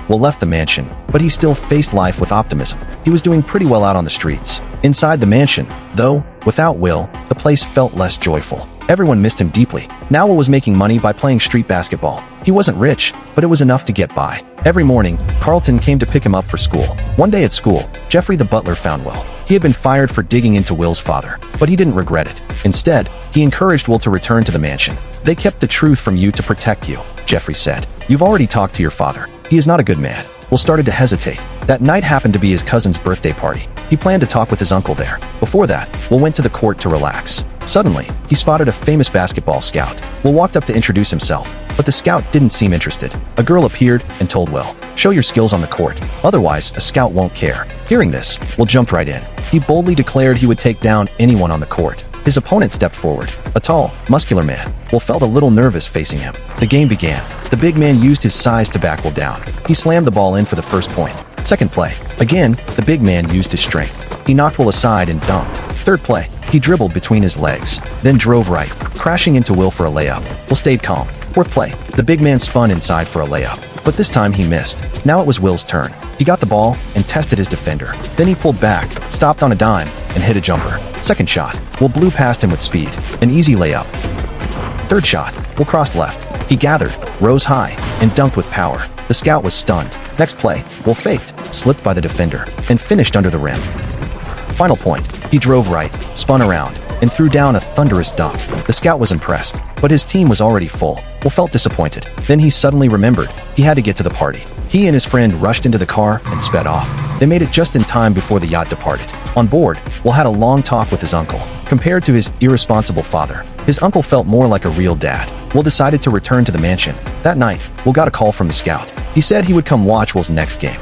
Will left the mansion, but he still faced life with optimism. He was doing pretty well out on the streets. Inside the mansion, though, without Will, the place felt less joyful. Everyone missed him deeply. Now Will was making money by playing street basketball. He wasn't rich, but it was enough to get by. Every morning, Carlton came to pick him up for school. One day at school, Jeffrey the butler found Will. He had been fired for digging into Will's father, but he didn't regret it. Instead, he encouraged Will to return to the mansion. "They kept the truth from you to protect you," Jeffrey said. "You've already talked to your father. He is not a good man." Will started to hesitate. That night happened to be his cousin's birthday party. He planned to talk with his uncle there. Before that, Will went to the court to relax. Suddenly, he spotted a famous basketball scout. Will walked up to introduce himself, but the scout didn't seem interested. A girl appeared and told Will, "Show your skills on the court. Otherwise, a scout won't care." Hearing this, Will jumped right in. He boldly declared he would take down anyone on the court. His opponent stepped forward, a tall, muscular man. Will felt a little nervous facing him. The game began. The big man used his size to back Will down. He slammed the ball in for the first point. Second play. Again, the big man used his strength. He knocked Will aside and dunked. Third play. He dribbled between his legs, then drove right, crashing into Will for a layup. Will stayed calm. Fourth play. The big man spun inside for a layup, but this time he missed. Now it was Will's turn. He got the ball and tested his defender. Then he pulled back, stopped on a dime, and hit a jumper. Second shot. Will blew past him with speed. An easy layup. Third shot. Will crossed left. He gathered, rose high, and dunked with power. The scout was stunned. Next play. Will faked, slipped by the defender, and finished under the rim. Final point. He drove right, spun around, and threw down a thunderous dunk. The scout was impressed, but his team was already full. Will felt disappointed. Then he suddenly remembered he had to get to the party. He and his friend rushed into the car and sped off. They made it just in time before the yacht departed. On board, Will had a long talk with his uncle. Compared to his irresponsible father, his uncle felt more like a real dad. Will decided to return to the mansion. That night, Will got a call from the scout. He said he would come watch Will's next game.